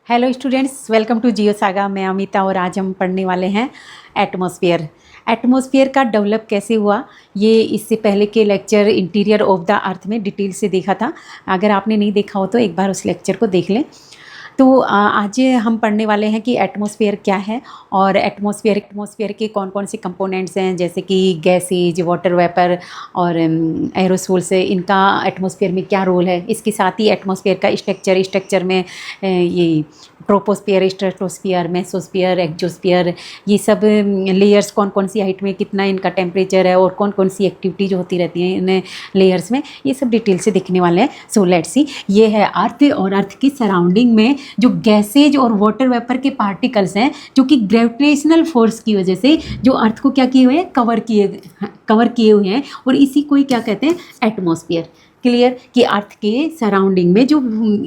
Hello students, welcome to Geo Saga. मैं अमिता और आज हम पढ़ने वाले हैं एटमॉस्फेयर। एटमॉस्फेयर का डेवलप कैसे हुआ, ये इससे पहले के lecture interior of the earth में डिटेल से देखा था। अगर आपने नहीं देखा हो तो एक बार उस लेक्चर को देख लें। तो आज हम पढ़ने वाले हैं कि एटमॉस्फेयर क्या है और एटमॉस्फेयर के कौन कौन से कंपोनेंट्स हैं, जैसे कि गैसेज, वाटर वेपर और एरोसोल्स है। इनका एटमॉस्फेयर में क्या रोल है। इसके साथ ही एटमॉस्फेयर का स्ट्रक्चर में ये ट्रोपोस्फियर, स्ट्रेटोस्फियर, मेसोस्फियर, एक्जोस्फियर, ये सब लेयर्स कौन कौन सी हाइट में कितना इनका टेम्परेचर है और कौन कौन सी एक्टिविटी जो होती रहती हैं इन लेयर्स में, ये सब डिटेल से देखने वाले हैं। सो लेट्स सी, ये है अर्थ और अर्थ की सराउंडिंग में जो गैसेज और वाटर वेपर के पार्टिकल्स हैं, जो कि ग्रेविटेशनल फोर्स की वजह से जो अर्थ को क्या किए हुए हैं, कवर किए हुए हैं, और इसी को ही क्या कहते हैं, एटमॉस्फेयर। क्लियर कि अर्थ के सराउंडिंग में जो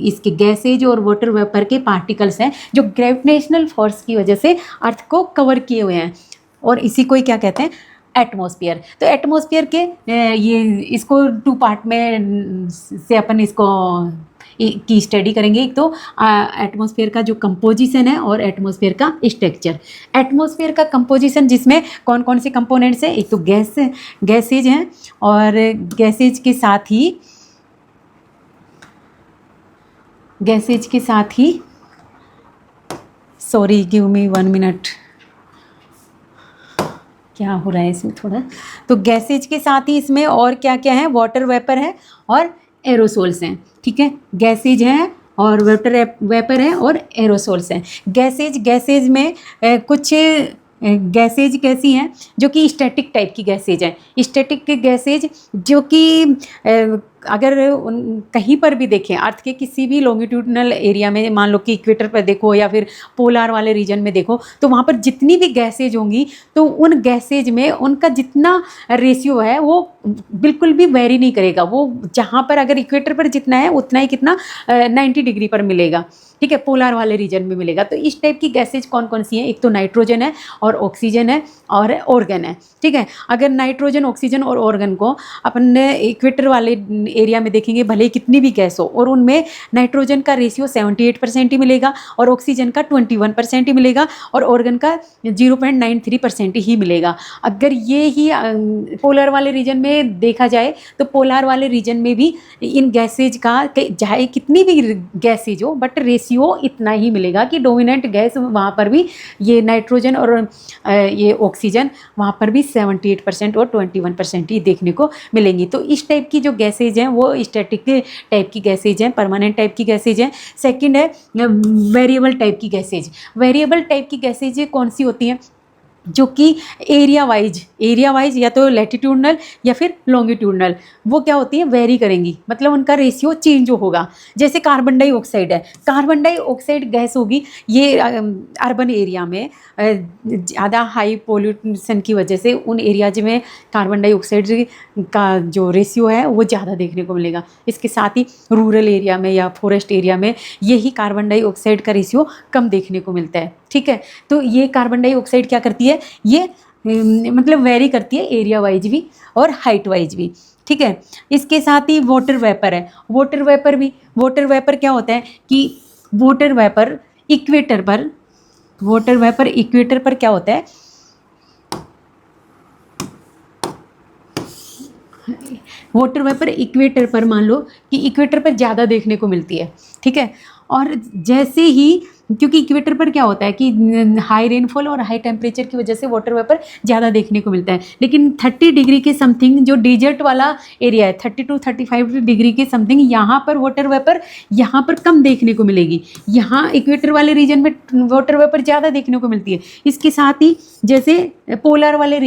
इसके गैसेज और वाटर वेपर के पार्टिकल्स हैं, जो ग्रेविटेशनल फोर्स की वजह से अर्थ को कवर किए हुए हैं, और इसी को ही क्या कहते हैं, एटमॉस्फेयर। तो एटमॉस्फेयर के ये इसको टू पार्ट में से अपन इसको की स्टडी करेंगे। एक तो एटमॉस्फेयर का जो कंपोजिशन है और एटमॉस्फेयर का स्ट्रक्चर। एटमॉस्फेयर का कंपोजिशन जिसमें कौन कौन से कंपोनेंट्स हैं, एक तो गैसेज हैं, और गैसेज के साथ ही सॉरी, गिव मी 1 मिनट, क्या हो रहा है इसमें थोड़ा। तो गैसेज के साथ ही इसमें और क्या क्या है, वाटर वेपर है और एरोसोल्स हैं। ठीक है, गैसेज हैं और वाटर वेपर है और एरोसोल्स हैं। गैसेज में कुछ गैसेज कैसी हैं, जो कि स्टैटिक टाइप की गैसेज हैं। स्टैटिक गैसेज जो कि अगर कहीं पर भी देखें, अर्थ के किसी भी लॉन्गिट्यूडनल एरिया में, मान लो कि इक्वेटर पर देखो या फिर पोलार वाले रीजन में देखो, तो वहाँ पर जितनी भी गैसेज होंगी तो उन गैसेज में उनका जितना रेशियो है वो बिल्कुल भी वेरी नहीं करेगा। वो जहाँ पर अगर इक्वेटर पर जितना है उतना ही कितना 90 डिग्री पर मिलेगा। ठीक है, पोलार वाले रीजन में मिलेगा। तो इस टाइप की गैसेज कौन कौन सी हैं, एक तो नाइट्रोजन है और ऑक्सीजन है और ऑर्गन है। ठीक है, अगर नाइट्रोजन, ऑक्सीजन और ऑर्गन को अपन इक्वेटर वाले एरिया में देखेंगे, भले ही कितनी भी गैस हो, और उनमें नाइट्रोजन का रेशियो 78% ही मिलेगा और ऑक्सीजन का 21% ही मिलेगा और ऑर्गन का 0.93% ही मिलेगा। अगर ये ही पोलर वाले रीजन में देखा जाए तो पोलर वाले रीजन में भी इन गैसेज का चाहे कितनी भी गैसेज हो, बट रेशियो इतना ही मिलेगा कि डोमिनेंट गैस वहाँ पर भी ये नाइट्रोजन और ये ऑक्सीजन वहाँ पर भी 78% और 21% ही देखने को मिलेंगी। तो इस टाइप की जो गैसेज हैं वो स्टैटिक टाइप की गैसेज हैं, परमानेंट टाइप की गैसेज हैं। सेकंड है वेरिएबल टाइप की गैसेज। वेरिएबल टाइप की गैसेज कौन सी होती हैं, जो कि एरिया वाइज या तो लैटिट्यूडनल या फिर लॉन्गिट्यूडनल, वो क्या होती है, वेरी करेंगी, मतलब उनका रेशियो चेंज होगा। जैसे कार्बन डाइऑक्साइड है, कार्बन डाइऑक्साइड गैस होगी, ये अर्बन एरिया में ज़्यादा हाई पोल्यूशन की वजह से उन एरियाज में कार्बन डाइऑक्साइड का जो रेशियो है वो ज़्यादा देखने को मिलेगा। इसके साथ ही रूरल एरिया में या फॉरेस्ट एरिया में यही कार्बन डाइऑक्साइड का रेशियो कम देखने को मिलता है। ठीक है, तो ये कार्बन डाइऑक्साइड क्या करती है, ये मतलब वेरी करती है एरिया वाइज भी और हाइट वाइज भी। ठीक है, इसके साथ ही वाटर वेपर है। वाटर वेपर क्या होता है कि वाटर वेपर इक्वेटर पर क्या होता है, वाटर वेपर इक्वेटर पर, मान लो कि इक्वेटर पर ज़्यादा देखने को मिलती है। ठीक है, और जैसे ही, क्योंकि इक्वेटर पर क्या होता है कि हाई रेनफॉल और हाई टेम्परेचर की वजह से वाटर वेपर ज़्यादा देखने को मिलता है, लेकिन 30 डिग्री के समथिंग जो डेजर्ट वाला एरिया है, 30 to 35 डिग्री के समथिंग, यहाँ पर वाटर वेपर यहाँ पर कम देखने को मिलेगी। यहाँ इक्वेटर वाले रीजन में वाटर वेपर ज़्यादा देखने को मिलती है। इसके साथ ही जैसे पोलर वाले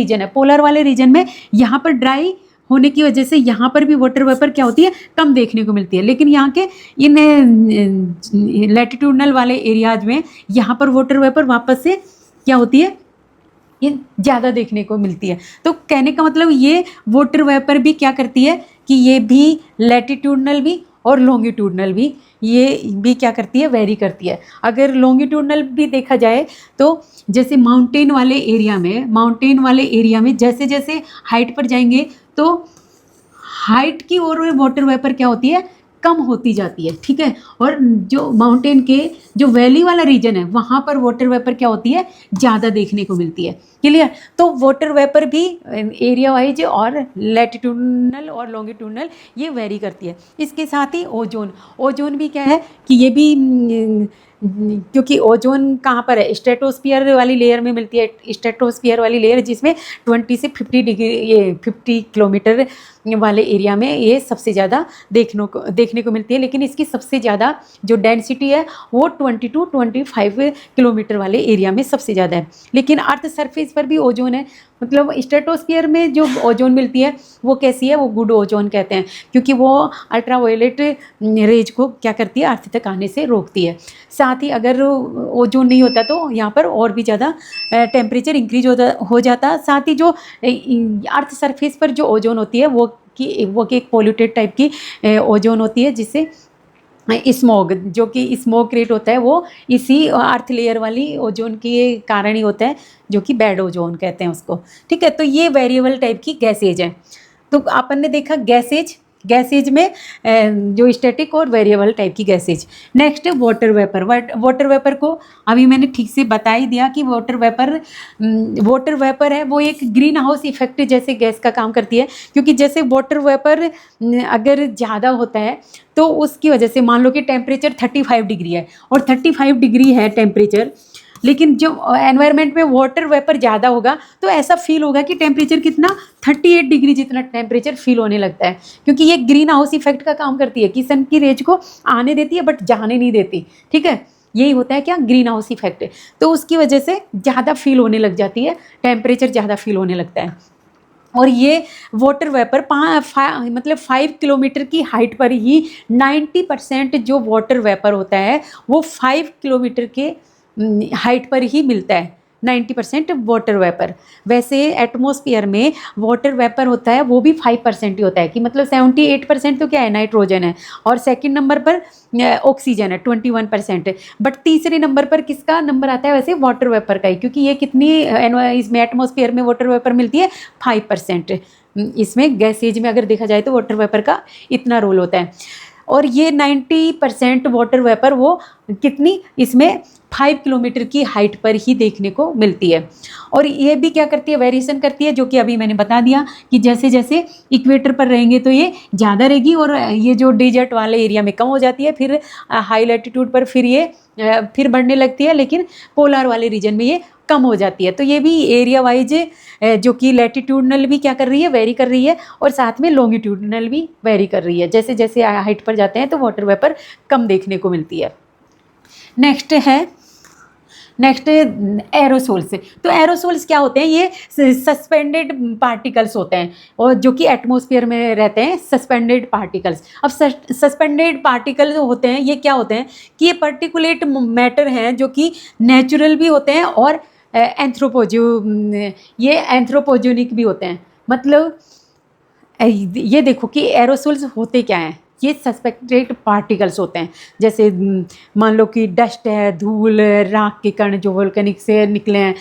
रीजन में यहाँ पर ड्राई होने की वजह से यहाँ पर भी वाटर वेपर क्या होती है, कम देखने को मिलती है। लेकिन यहाँ के इन लैटिट्यूडनल वाले एरियाज में यहाँ पर वाटर वेपर वापस से क्या होती है, ये ज़्यादा देखने को मिलती है। तो कहने का मतलब ये वाटर वेपर भी क्या करती है कि ये भी लैटिट्यूडनल भी और लॉन्गिट्यूडनल भी, ये भी क्या करती है, वेरी करती है। अगर लॉन्गिट्यूडनल भी देखा जाए तो जैसे माउंटेन वाले एरिया में जैसे जैसे हाइट पर जाएंगे तो हाइट की ओर वाटर वेपर क्या होती है, कम होती जाती है, ठीक है। और जो माउंटेन के जो वैली वाला रीजन है वहाँ पर वाटर वेपर क्या होती है, ज़्यादा देखने को मिलती है। क्लियर। तो वाटर वेपर भी एरिया वाइज और लैटिट्यूडनल और लॉन्गिट्यूडनल ये वेरी करती है। इसके साथ ही ओजोन, ओजोन भी क्या है कि ये भी क्योंकि ओजोन कहाँ पर है, स्ट्रेटोस्फियर वाली लेयर में मिलती है। स्ट्रेटोस्फियर वाली लेयर जिसमें 20 से 50 डिग्री, ये 50 किलोमीटर वाले एरिया में ये सबसे ज़्यादा देखने को मिलती है। लेकिन इसकी सबसे ज़्यादा जो डेंसिटी है वो 20 to 25 किलोमीटर वाले एरिया में सबसे ज़्यादा है। लेकिन अर्थ सरफेस पर भी ओजोन है। मतलब स्ट्रेटोस्फियर में जो ओजोन मिलती है वो कैसी है, वो गुड ओजोन कहते हैं, क्योंकि वो अल्ट्रावायलेट रेज को क्या करती है, अर्थ तक आने से रोकती है। साथ ही अगर ओजोन नहीं होता तो यहाँ पर और भी ज़्यादा टेम्परेचर इंक्रीज हो जाता। साथ ही जो अर्थ सरफेस पर जो ओजोन होती है वो एक पोल्यूटेड टाइप की ओजोन होती है, जिससे स्मोग, जो कि स्मोक क्रिएट होता है वो इसी अर्थ लेयर वाली ओजोन के कारण ही होता है, जो कि बैड ओजोन कहते हैं उसको, ठीक है। तो ये वेरिएबल टाइप की गैसेज है। तो अपन ने देखा गैसेज, गैसेज में जो स्टैटिक और वेरिएबल टाइप की गैसेज। नेक्स्ट है वाटर वेपर। वाटर वेपर को अभी मैंने ठीक से बता ही दिया कि वाटर वेपर है वो एक ग्रीन हाउस इफेक्ट जैसे गैस का काम करती है। क्योंकि जैसे वाटर वेपर अगर ज़्यादा होता है तो उसकी वजह से मान लो कि टेम्परेचर 35 डिग्री है और 35 डिग्री है टेम्परेचर, लेकिन जो एनवायरनमेंट में वाटर वेपर ज़्यादा होगा तो ऐसा फील होगा कि टेम्परेचर कितना 38 डिग्री जितना टेम्परेचर फील होने लगता है। क्योंकि ये ग्रीन हाउस इफेक्ट का काम करती है कि सन की रेज को आने देती है बट जाने नहीं देती, ठीक है। यही होता है क्या, ग्रीन हाउस इफेक्ट। तो उसकी वजह से ज़्यादा फील होने लग जाती है, टेम्परेचर ज़्यादा फील होने लगता है। और ये वाटर वेपर मतलब 5 किलोमीटर की हाइट पर ही 90% जो वाटर वेपर होता है वो 5 किलोमीटर के हाइट पर ही मिलता है, 90% वाटर वेपर। वैसे एटमॉस्फेयर में वाटर वेपर होता है वो भी 5% ही होता है, कि मतलब 78% तो क्या है, नाइट्रोजन है। और सेकंड नंबर पर ऑक्सीजन है 21%। बट तीसरे नंबर पर किसका नंबर आता है वैसे, वाटर वेपर का ही, क्योंकि ये कितनी इसमें एटमॉस्फेयर में वाटर वेपर मिलती है 5%। इसमें गैसेज में अगर देखा जाए तो वाटर वेपर का इतना रोल होता है। और ये 90% वाटर वेपर वो कितनी, इसमें 5 किलोमीटर की हाइट पर ही देखने को मिलती है। और ये भी क्या करती है, वेरिएशन करती है, जो कि अभी मैंने बता दिया कि जैसे जैसे इक्वेटर पर रहेंगे तो ये ज़्यादा रहेगी और ये जो डेजर्ट वाले एरिया में कम हो जाती है, फिर हाई लैटिट्यूड पर फिर ये फिर बढ़ने लगती है, लेकिन पोलर वाले रीजन में ये कम हो जाती है। तो ये भी एरिया वाइज जो कि लैटिट्यूडनल भी क्या कर रही है, वेरी कर रही है, और साथ में लॉन्गिट्यूडनल भी वेरी कर रही है। जैसे जैसे हाइट पर जाते हैं तो वाटर वेपर कम देखने को मिलती है। Next aerosols. तो एरोसोल्स क्या होते हैं, ये सस्पेंडेड पार्टिकल्स होते हैं और जो कि एटमॉस्फेयर में रहते हैं, सस्पेंडेड पार्टिकल्स। अब सस्पेंडेड पार्टिकल जो होते हैं ये क्या होते हैं कि ये पर्टिकुलेट मैटर हैं जो कि नेचुरल भी होते हैं और ये एंथ्रोपोजेनिक भी होते हैं। मतलब ये देखो कि एरोसोल्स होते क्या हैं, ये सस्पेक्टेड पार्टिकल्स होते हैं। जैसे मान लो कि डस्ट है, धूल, राख के कण जो वोल्केनिक से निकले हैं।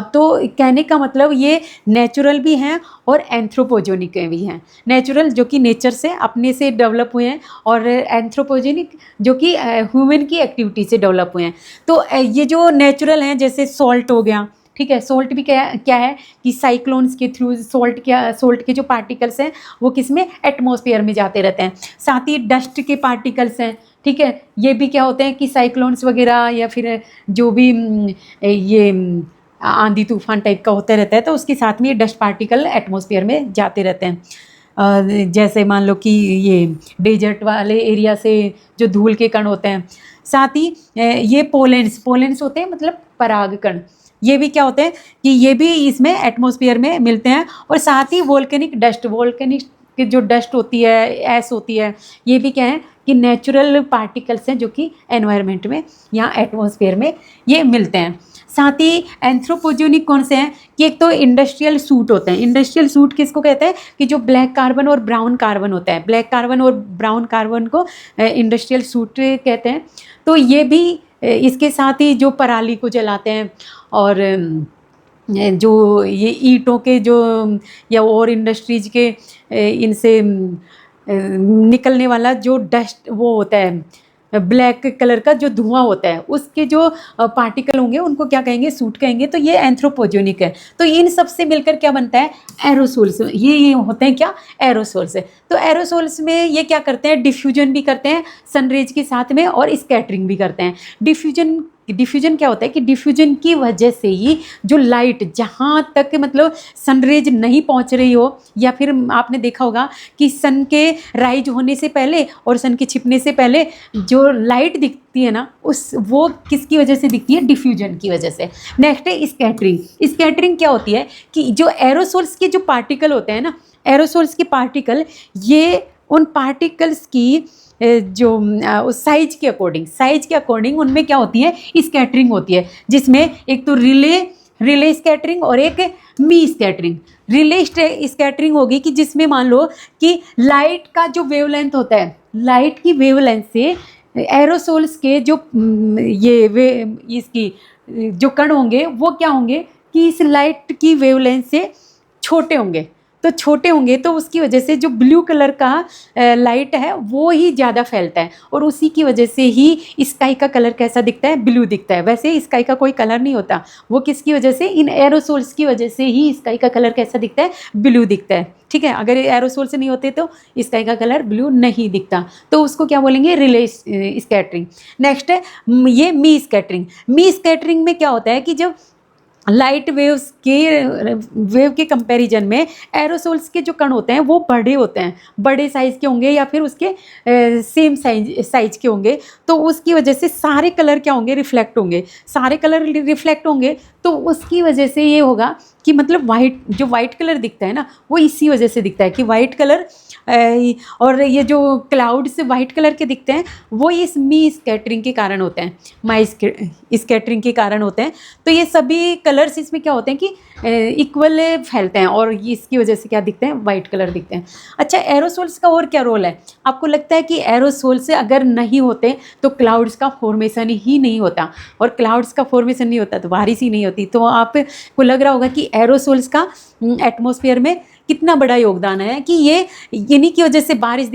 तो कहने का मतलब ये नेचुरल भी हैं और एंथ्रोपोजेनिक भी हैं। नेचुरल जो कि नेचर से अपने से डेवलप हुए हैं, और एंथ्रोपोजेनिक जो कि ह्यूमन की एक्टिविटी से डेवलप हुए हैं। तो ये जो नेचुरल हैं जैसे सॉल्ट हो गया, ठीक है। सॉल्ट भी क्या है कि साइक्लोन्स के थ्रू सॉल्ट के जो पार्टिकल्स हैं वो किस में, एटमॉस्फेयर में जाते रहते हैं। साथ ही डस्ट के पार्टिकल्स हैं, ठीक है। ये भी क्या होते हैं कि साइक्लोन्स वगैरह या फिर जो भी ये आंधी तूफान टाइप का होता रहता है तो उसके साथ में ये डस्ट पार्टिकल एटमॉस्फेयर में जाते रहते हैं। जैसे मान लो कि ये डेजर्ट वाले एरिया से जो धूल के कण होते हैं। साथ ही ये पोलेंस होते हैं, मतलब पराग कण। ये भी क्या होते हैं कि ये भी इसमें एटमॉस्फेयर में मिलते हैं। और साथ ही वोल्केनिक की जो डस्ट होती है, ऐश होती है, ये भी क्या है कि नेचुरल पार्टिकल्स हैं जो कि एनवायरनमेंट में, यहाँ एटमॉस्फेयर में ये मिलते हैं। साथ ही एंथ्रोपोजेनिक कौन से हैं कि एक तो इंडस्ट्रियल सूट होते हैं। इंडस्ट्रियल सूट किसको कहते हैं कि जो ब्लैक कार्बन और ब्राउन कार्बन होता है, ब्लैक कार्बन और ब्राउन कार्बन को इंडस्ट्रियल सूट कहते हैं। तो ये भी इसके साथ ही जो पराली को जलाते हैं और जो ये ईंटों के जो या और इंडस्ट्रीज के इनसे निकलने वाला जो डस्ट वो होता है, ब्लैक कलर का जो धुआं होता है, उसके जो पार्टिकल होंगे उनको क्या कहेंगे, सूट कहेंगे। तो ये एंथ्रोपोजेनिक है। तो इन सब से मिलकर क्या बनता है, एरोसोल्स। ये होते हैं क्या, एरोसोल्स है। तो एरोसोल्स में ये क्या करते हैं, डिफ्यूजन भी करते हैं सनरेज के साथ में और स्कैटरिंग भी करते हैं। डिफ्यूजन क्या होता है कि डिफ्यूजन की वजह से ही जो लाइट जहाँ तक मतलब सनरेज नहीं पहुँच रही हो, या फिर आपने देखा होगा कि सन के राइज होने से पहले और सन के छिपने से पहले जो लाइट दिखती है ना, वो किसकी वजह से दिखती है, डिफ्यूजन की वजह से। नेक्स्ट है स्कैटरिंग। स्कैटरिंग क्या होती है कि जो एरोसोल्स के जो पार्टिकल होते हैं ना, एरोसोल्स के पार्टिकल, ये उन पार्टिकल्स की जो उस साइज के अकॉर्डिंग उनमें क्या होती है, स्कैटरिंग होती है, जिसमें एक तो रिले स्कैटरिंग और एक मी स्कैटरिंग। रिले स्कैटरिंग होगी कि जिसमें मान लो कि लाइट का जो वेवलेंथ होता है, लाइट की वेवलेंथ से एरोसोल्स के जो इसकी जो कण होंगे वो क्या होंगे कि इस लाइट की वेवलेंथ से छोटे होंगे। तो छोटे होंगे तो उसकी वजह से जो ब्लू कलर का लाइट है वो ही ज़्यादा फैलता है, और उसी की वजह से ही स्काई का कलर कैसा दिखता है, ब्लू दिखता है। वैसे स्काई का कोई कलर नहीं होता, वो किसकी वजह से, इन एरोसोल्स की वजह से ही स्काई का कलर कैसा दिखता है, ब्लू दिखता है। ठीक है, अगर एरोसोल से नहीं होते तो स्काई का कलर ब्लू नहीं दिखता। तो उसको क्या बोलेंगे, रिले स्कैटरिंग। नेक्स्ट है ये मी स्कैटरिंग। मी स्कैटरिंग में क्या होता है कि जब लाइट वेव के कंपैरिजन में एरोसोल्स के जो कण होते हैं वो बड़े होते हैं, बड़े साइज़ के होंगे या फिर उसके सेम साइज के होंगे। तो उसकी वजह से सारे कलर क्या होंगे, रिफ्लेक्ट होंगे। सारे कलर रिफ्लेक्ट होंगे तो उसकी वजह से ये होगा कि मतलब वाइट कलर दिखता है ना, वो इसी वजह से दिखता है कि वाइट कलर, और ये जो क्लाउड से वाइट कलर के दिखते हैं वो इस मी स्कैटरिंग के कारण होते हैं, माई स्कैटरिंग के कारण होते हैं। तो ये सभी कलर्स इसमें क्या होते हैं कि इक्वल फैलते हैं, और ये इसकी वजह से क्या दिखते हैं, वाइट कलर दिखते हैं। अच्छा, एरोसोल्स का और क्या रोल है, आपको लगता है कि एरोसोल से अगर नहीं होते तो क्लाउड्स का फॉर्मेशन ही नहीं होता, और क्लाउड्स का फॉर्मेशन नहीं होता तो बारिश ही नहीं होती। तो आपको लग रहा होगा कि एरोसोल्स का एटमॉस्फेयर में कितना बड़ा योगदान है, कि ये इन्हीं की वजह से बारिश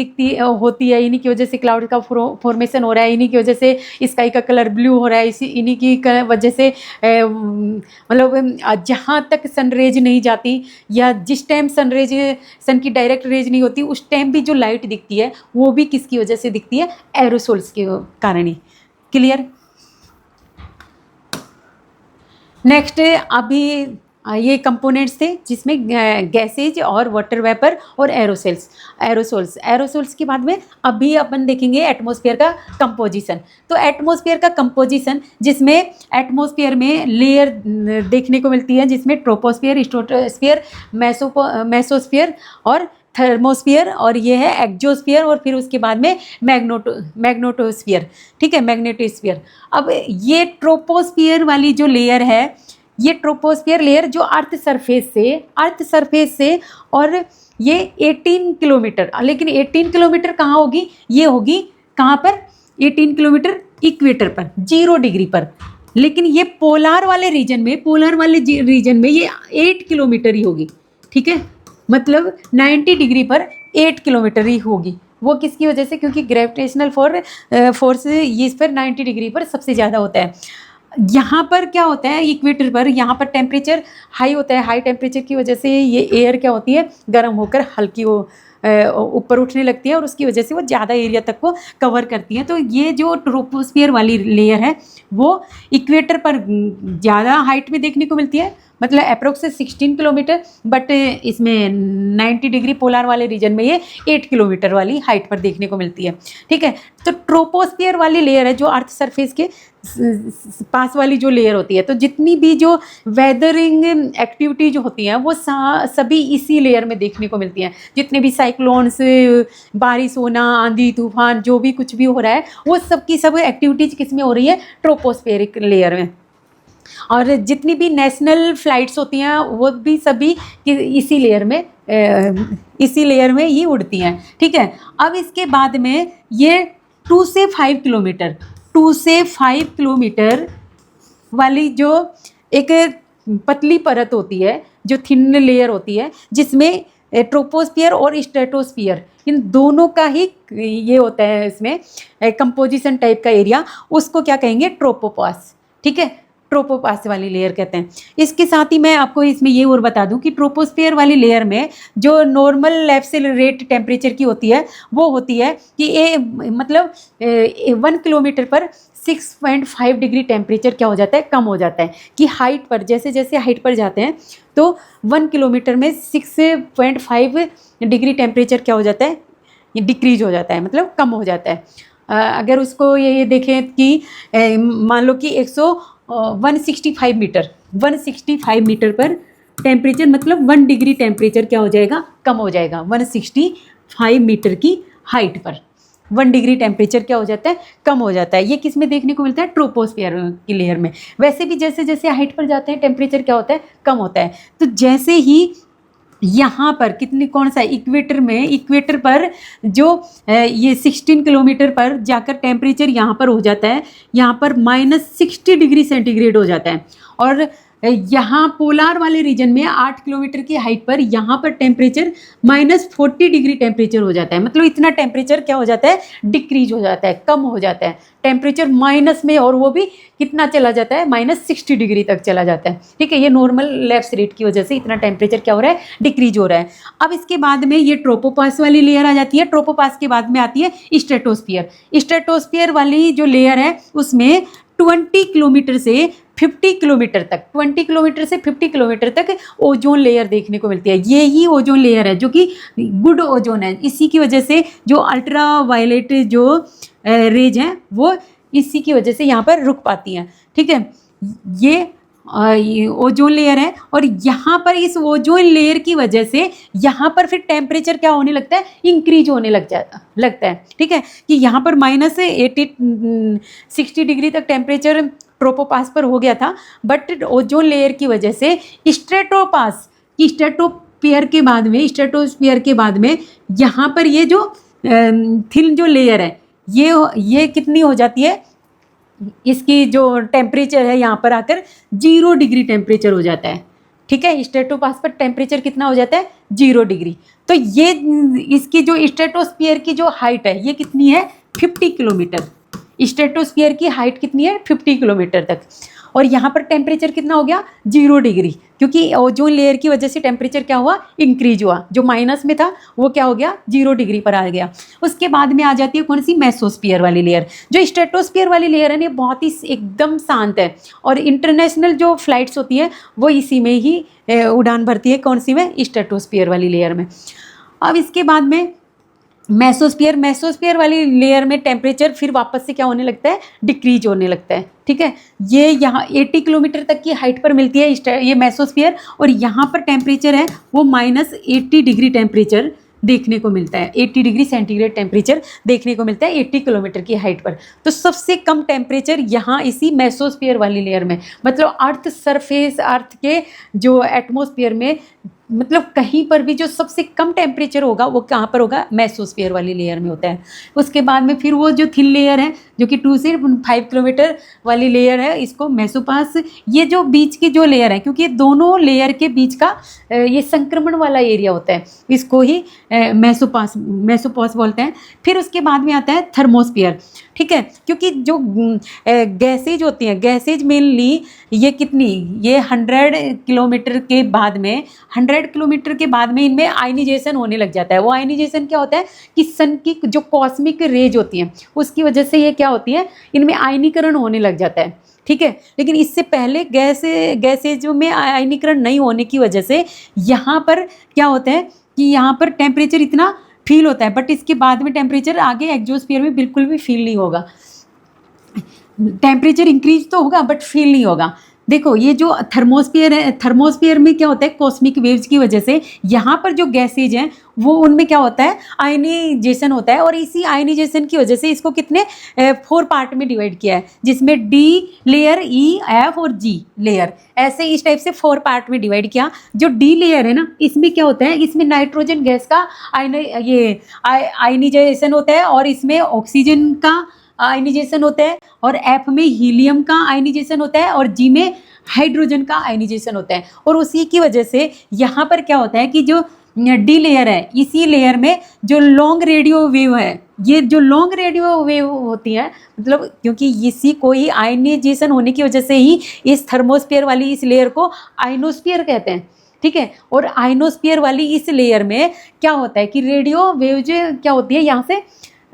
होती है, इन्हीं की वजह से क्लाउड का फॉर्मेशन हो रहा है, इन्हीं की वजह से स्काई का कलर ब्लू हो रहा है, इन्हीं की वजह से मतलब जहाँ तक सनरेज नहीं जाती, या जिस टाइम सन की डायरेक्ट रेज नहीं होती, उस टाइम भी जो लाइट दिखती है वो भी किसकी वजह से दिखती है, एरोसोल्स के कारण ही। क्लियर। नेक्स्ट अभी ये कंपोनेंट्स थे जिसमें गैसेज और वाटर वेपर और एरोसोल्स के बाद में अभी अपन देखेंगे एटमॉस्फेयर का कंपोजिशन। तो एटमॉस्फेयर का कंपोजिशन जिसमें एटमॉस्फेयर में लेयर देखने को मिलती है, जिसमें ट्रोपोस्फियर, स्ट्रेटोस्फियर, मेसोस्फियर और थर्मोस्फियर, और ये है एक्जोस्फियर, और फिर उसके बाद में मैग्नेटोस्फियर। ठीक है, मैग्नेटोस्फियर। अब ये ट्रोपोस्फियर वाली जो लेयर है, ये ट्रोपोस्फियर लेयर जो अर्थ सरफेस से और ये 18 किलोमीटर, लेकिन 18 किलोमीटर कहाँ होगी, ये होगी कहाँ पर, 18 किलोमीटर इक्वेटर पर, 0 डिग्री पर। लेकिन ये पोलर वाले रीजन में ये 8 किलोमीटर ही होगी। ठीक है, मतलब 90 डिग्री पर 8 किलोमीटर ही होगी। वो किसकी वजह से, क्योंकि ग्रेविटेशनल फोर्स इस पर 90 डिग्री पर सबसे ज़्यादा होता है। यहाँ पर क्या होता है, इक्वेटर पर यहाँ पर टेम्परेचर हाई होता है, हाई टेम्परेचर की वजह से ये एयर क्या होती है, गर्म होकर हल्की वो ऊपर उठने लगती है, और उसकी वजह से वो ज़्यादा एरिया तक को कवर करती है। तो ये जो ट्रोपोस्फियर वाली लेयर है वो इक्वेटर पर ज़्यादा हाइट में देखने को मिलती है, मतलब अप्रोक्स 16 किलोमीटर, बट इसमें 90 डिग्री पोलर वाले रीजन में ये 8 किलोमीटर वाली हाइट पर देखने को मिलती है। ठीक है, तो ट्रोपोस्फियर वाली लेयर है जो अर्थ सरफेस के पास वाली जो लेयर होती है। तो जितनी भी जो वेदरिंग एक्टिविटी जो होती हैं वो सभी इसी लेयर में देखने को मिलती हैं। जितने भी साइक्लोन्स, बारिश होना, आंधी तूफान, जो भी कुछ भी हो रहा है वो सब की सब एक्टिविटीज किस में हो रही है, ट्रोपोस्फेरिक लेयर में। और जितनी भी नेशनल फ्लाइट्स होती हैं वो भी सभी इसी लेयर में ही उड़ती हैं। ठीक है, अब इसके बाद में ये 2 से 5 किलोमीटर वाली जो एक पतली परत होती है, जो थिन लेयर होती है, जिसमें ट्रोपोस्फियर और स्ट्रेटोस्फियर, इन दोनों का ही ये होता है इसमें कंपोजिशन टाइप का एरिया, उसको क्या कहेंगे, ट्रोपोपास। ठीक है, ट्रोपोपास वाली लेयर कहते हैं। इसके साथ ही मैं आपको इसमें ये और बता दूं कि ट्रोपोस्फियर वाली लेयर में जो नॉर्मल एब्सोल्यूट टेम्परेचर की होती है वो होती है कि मतलब 1 किलोमीटर पर 6.5 डिग्री टेम्परेचर क्या हो जाता है, कम हो जाता है। कि हाइट पर जैसे जैसे हाइट पर जाते हैं तो 1 किलोमीटर में 6.5 डिग्री टेम्परेचर क्या हो जाता है, ये डिक्रीज हो जाता है, मतलब कम हो जाता है। अगर उसको ये देखें कि मान लो कि 165 मीटर 165 मीटर पर टेम्परेचर मतलब 1 डिग्री टेम्परेचर क्या हो जाएगा, कम हो जाएगा। 165 मीटर की हाइट पर 1 डिग्री टेम्परेचर क्या हो जाता है, कम हो जाता है। ये किस में देखने को मिलता है, ट्रोपोस्फियर की लेयर में। वैसे भी जैसे जैसे हाइट पर जाते हैं टेम्परेचर क्या होता है, कम होता है। तो जैसे ही यहाँ पर कितनी, कौन सा, इक्वेटर में, इक्वेटर पर जो ये 16 किलोमीटर पर जाकर टेम्परेचर यहाँ पर हो जाता है, यहाँ पर -60 डिग्री सेंटीग्रेड हो जाता है। और यहाँ पोलार वाले रीजन में 8 किलोमीटर की हाइट पर यहाँ पर टेम्परेचर -40 डिग्री टेम्परेचर हो जाता है। मतलब इतना टेम्परेचर क्या हो जाता है, डिक्रीज हो जाता है, कम हो जाता है टेम्परेचर माइनस में, और वो भी कितना चला जाता है, -60 डिग्री तक चला जाता है। ठीक है, ये नॉर्मल लैप्स रेट की वजह से इतना टेम्परेचर क्या हो रहा है, डिक्रीज हो रहा है। अब इसके बाद में ये ट्रोपोपास वाली लेयर आ जाती है। ट्रोपोपास के बाद में आती है स्ट्रेटोस्फियर। स्ट्रेटोस्फियर वाली जो लेयर है उसमें 20 किलोमीटर से 50 किलोमीटर तक, 20 किलोमीटर से 50 किलोमीटर तक ओजोन लेयर देखने को मिलती है। ये ही ओजोन लेयर है जो कि गुड ओजोन है। इसी की वजह से जो अल्ट्रा वायलेट जो रेज हैं वो इसी की वजह से यहाँ पर रुक पाती हैं। ठीक है, ये ओजोन लेयर है, और यहाँ पर इस ओजोन लेयर की वजह से यहाँ पर फिर टेम्परेचर क्या होने लगता है, इंक्रीज होने लगता है। ठीक है, कि यहाँ पर -60 डिग्री तक टेम्परेचर ट्रोपोपास पर हो गया था, बट ओजोन लेयर की वजह से स्ट्रेटोस्फियर के बाद में यहाँ पर ये जो थिन जो लेयर है ये कितनी हो जाती है, इसकी जो टेम्परेचर है यहाँ पर आकर 0 डिग्री टेम्परेचर हो जाता है। ठीक है, स्ट्रेटोपास पर टेम्परेचर कितना हो जाता है, 0 डिग्री। तो ये इसकी जो स्ट्रेटोस्फियर की जो हाइट है ये कितनी है, 50 किलोमीटर। स्ट्रेटोस्फियर की हाइट कितनी है, 50 किलोमीटर तक। और यहाँ पर टेम्परेचर कितना हो गया, 0 डिग्री, क्योंकि ओजोन लेयर की वजह से टेम्परेचर क्या हुआ, इंक्रीज हुआ। जो माइनस में था वो क्या हो गया, 0 डिग्री पर आ गया। उसके बाद में आ जाती है कौन सी, मेसोस्फियर वाली लेयर। जो स्ट्रेटोस्फियर वाली लेयर है ना, बहुत ही एकदम शांत है, और इंटरनेशनल जो फ्लाइट्स होती है वो इसी में ही उड़ान भरती है। कौन सी में, स्ट्रेटोस्फियर वाली लेयर में। अब इसके बाद में मेसोस्फियर वाली लेयर में टेम्परेचर फिर वापस से क्या होने लगता है, डिक्रीज होने लगता है। ठीक है, ये यहाँ 80 किलोमीटर तक की हाइट पर मिलती है ये मेसोस्फियर, और यहाँ पर टेम्परेचर है वो -80 डिग्री टेम्परेचर देखने को मिलता है। 80 डिग्री सेंटीग्रेड टेम्परेचर देखने को मिलता है 80 किलोमीटर की हाइट पर। तो सबसे कम टेम्परेचर यहाँ इसी मेसोस्फियर वाली लेयर में, मतलब अर्थ सरफेस, अर्थ के जो एटमॉस्फेयर में, मतलब कहीं पर भी जो सबसे कम टेम्परेचर होगा वो कहाँ पर होगा, मेसोस्फियर वाली लेयर में होता है। उसके बाद में फिर वो जो थिन लेयर है जो कि 2 से 5 किलोमीटर वाली लेयर है, इसको मेसोपास, ये जो बीच की जो लेयर है, क्योंकि ये दोनों लेयर के बीच का ये संक्रमण वाला एरिया होता है, इसको ही मेसोपास बोलते हैं। फिर उसके बाद में आता है थर्मोस्फियर। ठीक है, क्योंकि जो गैसेज होती हैं, गैसेज मेनली ये कितनी, ये 100 किलोमीटर के बाद में, 100 किलोमीटर के बाद में इनमें आयनाइजेशन होने लग जाता है। वो आयनाइजेशन क्या होता है कि सन की जो कॉस्मिक रेज होती हैं उसकी वजह से ये क्या होती है, इनमें आयनीकरण होने लग जाता है। ठीक है, लेकिन इससे पहले गैसेज में आयनीकरण नहीं होने की वजह से यहाँ पर क्या होता है कि यहाँ पर टेम्परेचर इतना फील होता है, बट इसके बाद में टेम्परेचर आगे एक्सोस्फीयर में बिल्कुल भी फील नहीं होगा। टेम्परेचर इंक्रीज तो होगा बट फील नहीं होगा। देखो ये जो थर्मोस्फीयर है, थर्मोस्फीयर में क्या होता है, कॉस्मिक वेव्स की वजह से यहाँ पर जो गैसेज हैं वो उनमें क्या होता है, आयनाइजेशन होता है, और इसी आयनाइजेशन की वजह से इसको कितने 4 पार्ट में डिवाइड किया है, जिसमें डी लेयर, ई, एफ और जी लेयर, ऐसे इस टाइप से 4 पार्ट में डिवाइड किया। जो डी लेयर है ना, इसमें क्या होता है, इसमें नाइट्रोजन गैस का आयनाइजेशन होता है, और इसमें ऑक्सीजन का आयनाइजेशन होता है, और एफ में हीलियम का आयनाइजेशन होता है, और जी में हाइड्रोजन का आयनाइजेशन होता है। और उसी की वजह से यहाँ पर क्या होता है कि जो डी लेयर है, इसी लेयर में जो लॉन्ग रेडियो वेव है, ये जो लॉन्ग रेडियो वेव होती है, मतलब क्योंकि इसी को ही आयनाइजेशन होने की वजह से ही इस थर्मोस्फीयर वाली इस लेयर को आयनोस्फीयर कहते हैं, ठीक है। और आयनोस्फीयर वाली इस लेयर में क्या होता है कि रेडियो वेव क्या होती है, यहाँ से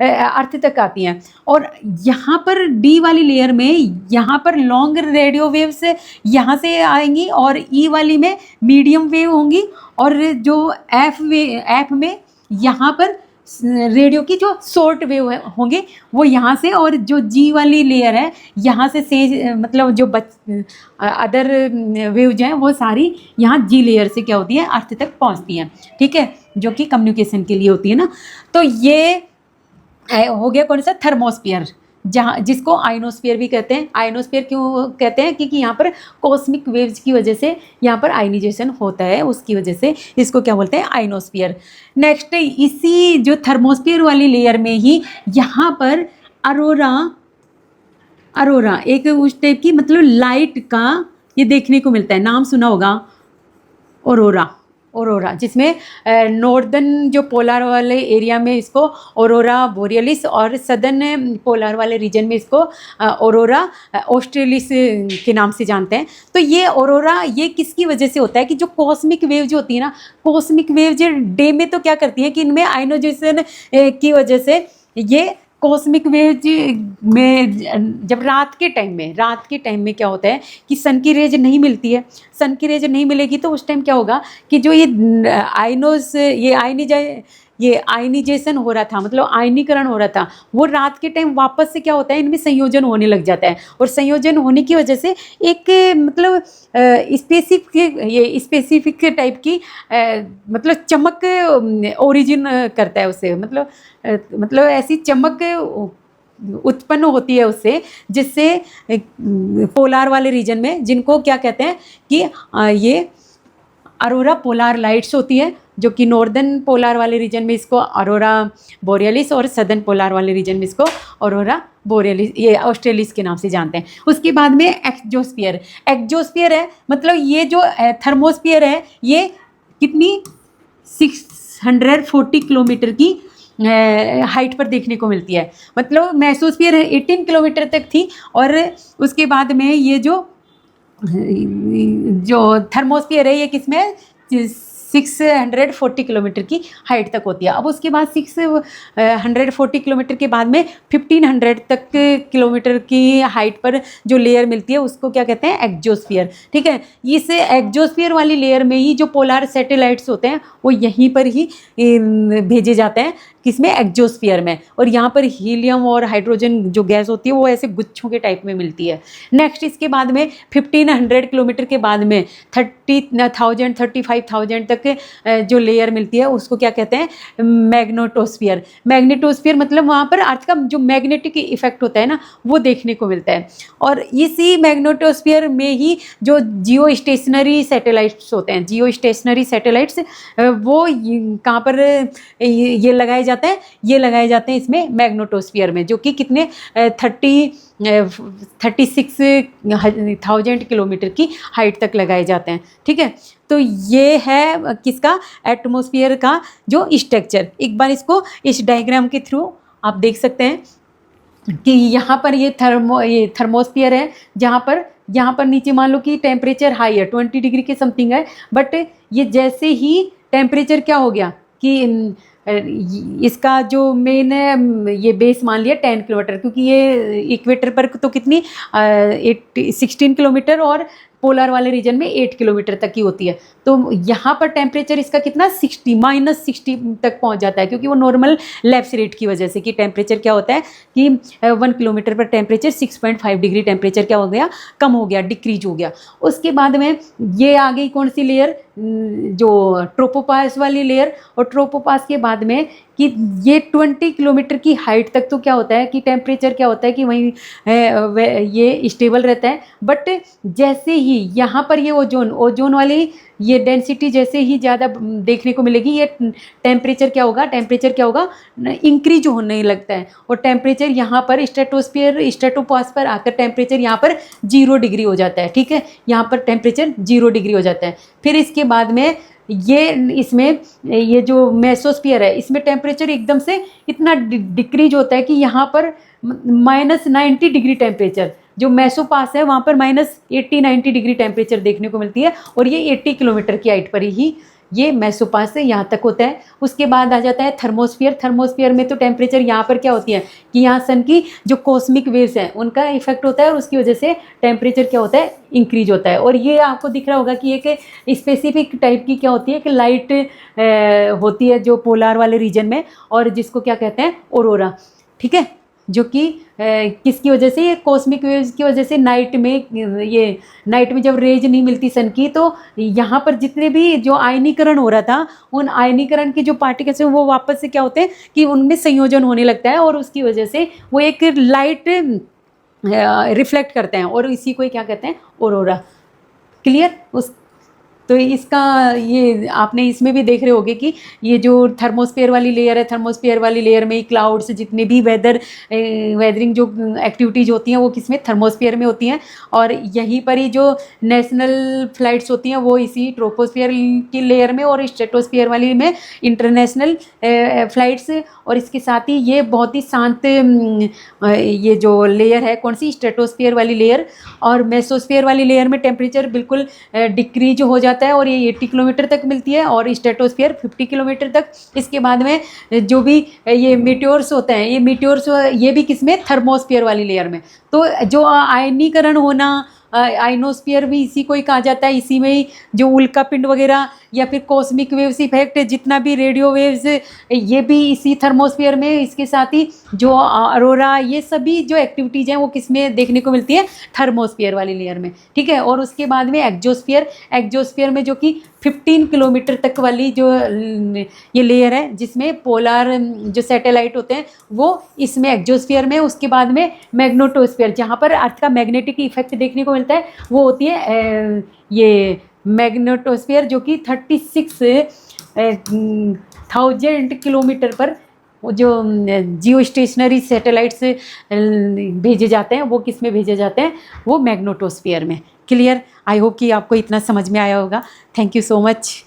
अर्थ तक आती हैं, और यहाँ पर डी वाली लेयर में यहाँ पर लॉन्ग रेडियो वेव्स यहाँ से आएंगी, और ई वाली में मीडियम वेव होंगी, और जो एफ में यहाँ पर रेडियो की जो शॉर्ट वेव होंगे वो यहाँ से, और जो जी वाली लेयर है यहाँ से मतलब जो अदर वेव जो हैं वो सारी यहाँ जी लेयर से क्या होती है, अर्थ तक पहुँचती हैं, ठीक है, जो कि कम्युनिकेशन के लिए होती है ना। तो ये हो गया कौन सा, थर्मोस्फीयर, जहाँ जिसको आयनोस्फीयर भी कहते हैं। आयनोस्फीयर क्यों कहते हैं, क्योंकि यहाँ पर कॉस्मिक वेव्स की वजह से यहाँ पर आयनाइजेशन होता है, उसकी वजह से इसको क्या बोलते हैं, आयनोस्फीयर। नेक्स्ट, इसी जो थर्मोस्फीयर वाली लेयर में ही यहाँ पर अरोरा एक उस टाइप की मतलब लाइट का ये देखने को मिलता है, नाम सुना होगा औरोरा, जिसमें नॉर्दर्न जो पोलर वाले एरिया में इसको औरोरा बोरियलिस, और सदर्न पोलर वाले रीजन में इसको औरोरा ऑस्ट्रेलिस के नाम से जानते हैं। तो ये औरोरा ये किसकी वजह से होता है कि जो कॉस्मिक वेव जो होती है ना, कॉस्मिक वेव जो डे में तो क्या करती है कि इनमें आयनोजेशन की वजह से ये कॉस्मिक वेव में जब रात के टाइम में क्या होता है कि सन की रेज नहीं मिलती है, सन की रेज नहीं मिलेगी तो उस टाइम क्या होगा कि जो ये आयनीजेशन हो रहा था, मतलब आयनीकरण हो रहा था, वो रात के टाइम वापस से क्या होता है, इनमें संयोजन होने लग जाता है, और संयोजन होने की वजह से एक मतलब स्पेसिफिक टाइप की मतलब चमक ओरिजिन करता है उससे, मतलब ऐसी चमक उत्पन्न होती है उससे, जिससे पोलार वाले रीजन में, जिनको क्या कहते हैं कि ये अरोरा पोलार लाइट्स होती है, जो कि नॉर्दर्न पोलार वाले रीजन में इसको अरोरा बोरियलिस, और सदर्न पोलार वाले रीजन में इसको अरोरा बोरियलिस, ये ऑस्ट्रेलिस के नाम से जानते हैं। उसके बाद में एक्जोस्फीयर है, मतलब ये जो थर्मोस्फीयर है ये कितनी 640 किलोमीटर की हाइट पर देखने को मिलती है, मतलब मेसोस्फीयर 18 किलोमीटर तक थी, और उसके बाद में ये जो थर्मोस्फीयर है ये किसमें 640 किलोमीटर की हाइट तक होती है। अब उसके बाद 640 किलोमीटर के बाद में 1500 तक किलोमीटर की हाइट पर जो लेयर मिलती है उसको क्या कहते हैं, एक्जोस्फीयर, ठीक है। इस एक्जोस्फीयर वाली लेयर में ही जो पोलर सैटेलाइट्स होते हैं वो यहीं पर ही भेजे जाते हैं, किसमें, एक्जोस्फीयर में, और यहाँ पर हीलियम और हाइड्रोजन जो गैस होती है वो ऐसे गुच्छों के टाइप में मिलती है। नेक्स्ट इसके बाद में 1500 किलोमीटर के बाद में 30,000 35,000 तक जो लेयर मिलती है उसको क्या कहते हैं, मैग्नेटोस्फीयर मतलब वहाँ पर अर्थ का जो मैग्नेटिक इफेक्ट होता है ना वो देखने को मिलता है। और इसी मैग्नेटोस्फीयर में ही जो जियो स्टेशनरी सैटेलाइट्स होते हैं, जियो स्टेशनरी सैटेलाइट्स वो कहाँ पर ये लगाए जाते हैं, ये लगाए जाते हैं इसमें मैग्नेटोस्फीयर में, जो कि कितने 36,000 किलोमीटर की हाइट तक लगाए जाते हैं, ठीक है। तो ये है किसका, एटमॉस्फेयर का जो स्ट्रक्चर। एक बार इसको इस डायग्राम के थ्रू आप देख सकते हैं कि यहाँ पर ये थर्मोस्फीयर है, यहाँ पर नीचे मान लो कि टेम्परेचर हाई है, 20 डिग्री के समथिंग है, बट ये जैसे ही टेम्परेचर क्या हो गया कि इसका जो मेन है ये बेस मान लिया 10 किलोमीटर, क्योंकि ये इक्वेटर पर तो कितनी 16 किलोमीटर और पोलर वाले रीजन में 8 किलोमीटर तक की होती है। तो यहाँ पर टेम्परेचर इसका कितना -60 तक पहुँच जाता है, क्योंकि वो नॉर्मल लैप्स रेट की वजह से कि टेम्परेचर क्या होता है कि 1 किलोमीटर पर टेम्परेचर 6.5 डिग्री टेम्परेचर क्या हो गया, कम हो गया, डिक्रीज हो गया। उसके बाद में ये आ गई कौन सी लेयर, जो ट्रोपोपास वाली लेयर, और ट्रोपोपास के बाद में कि ये 20 किलोमीटर की हाइट तक तो क्या होता है कि टेम्परेचर क्या होता है कि वहीं ये स्टेबल रहता है, बट जैसे ही यहाँ पर ये ओजोन वाली ये डेंसिटी जैसे ही ज़्यादा देखने को मिलेगी, ये टेम्परेचर क्या होगा इंक्रीज होने लगता है। और टेम्परेचर यहाँ पर स्ट्रेटोपास पर आकर टेम्परेचर यहाँ पर 0 डिग्री हो जाता है। ठीक है, यहाँ पर टेम्परेचर 0 डिग्री हो जाता है। फिर इसके बाद में ये जो मेसोस्फीयर है, इसमें टेम्परेचर एकदम से इतना डिक्रीज होता है कि यहाँ पर -90 डिग्री टेम्परेचर, जो मेसोपास है वहाँ पर -80-90 डिग्री टेम्परेचर देखने को मिलती है। और ये 80 किलोमीटर की हाइट पर ही ये मेसोपास से यहाँ तक होता है। उसके बाद आ जाता है थर्मोस्फीयर में तो टेम्परेचर यहाँ पर क्या होती है कि यहाँ सन की जो कॉस्मिक वेव्स हैं उनका इफेक्ट होता है और उसकी वजह से टेम्परेचर क्या होता है, इंक्रीज होता है। और ये आपको दिख रहा होगा कि एक स्पेसिफिक टाइप की क्या होती है कि लाइट होती है जो पोलार वाले रीजन में, और जिसको क्या कहते हैं, ऑरोरा। ठीक है, जो कि किसकी वजह से, ये कॉस्मिक वेव्स की वजह से नाइट में जब रेज नहीं मिलती सन की, तो यहाँ पर जितने भी जो आयनीकरण हो रहा था, उन आयनीकरण के जो पार्टिकल्स हैं वो वापस से क्या होते हैं कि उनमें संयोजन होने लगता है और उसकी वजह से वो एक लाइट रिफ्लेक्ट करते हैं और इसी को क्या कहते हैं, ऑरोरा। क्लियर? तो इसका ये आपने इसमें भी देख रहे होंगे कि ये जो थर्मोस्फीयर वाली लेयर है, थर्मोस्फीयर वाली लेयर में क्लाउड्स, जितने भी वेदरिंग जो एक्टिविटीज़ होती हैं वो किसमें, थर्मोस्फीयर में होती हैं। और यहीं पर ही जो नेशनल फ्लाइट्स होती हैं वो इसी ट्रोपोस्फीयर की लेयर में, और स्ट्रेटोस्फीयर वाली में इंटरनेशनल फ्लाइट्स। और इसके साथ ही ये बहुत ही शांत ये जो लेयर है, कौन सी, स्ट्रेटोस्फीयर वाली लेयर। और मेसोस्फीयर वाली लेयर में टेम्परेचर बिल्कुल डिक्रीज हो जाता है और ये 80 किलोमीटर तक मिलती है, और स्ट्रेटोस्फीयर 50 किलोमीटर तक। इसके बाद में जो भी ये मीटियोर्स होते हैं, ये भी किसमें, थर्मोस्फीयर वाली लेयर में। तो जो आयनीकरण होना, आइनोस्फीयर भी इसी को ही कहा जाता है। इसी में ही जो उल्का पिंड वगैरह या फिर कॉस्मिक वेव्स इफेक्ट, जितना भी रेडियो वेव्स, ये भी इसी थर्मोस्फीयर में। इसके साथ ही जो अरोरा, ये सभी जो एक्टिविटीज़ हैं वो किस में देखने को मिलती है, थर्मोस्फीयर वाली लेयर में। ठीक है, और उसके बाद में एक्जोस्फीयर में जो कि 15 किलोमीटर तक वाली जो ये लेयर है, जिसमें पोलार जो सैटेलाइट होते हैं वो इसमें एक्जोस्फीयर में। उसके बाद में मैग्नेटोस्फीयर, जहाँ पर अर्थ का मैग्नेटिक इफेक्ट देखने को मिलता है, वो होती है ये मैग्नेटोस्फीयर, जो कि 36,000 किलोमीटर पर जो जियो स्टेशनरी सैटेलाइट्स भेजे जाते हैं वो किस में भेजे जाते हैं, वो मैग्नेटोस्फीयर में। क्लियर? आई होप कि आपको इतना समझ में आया होगा। Thank you so much.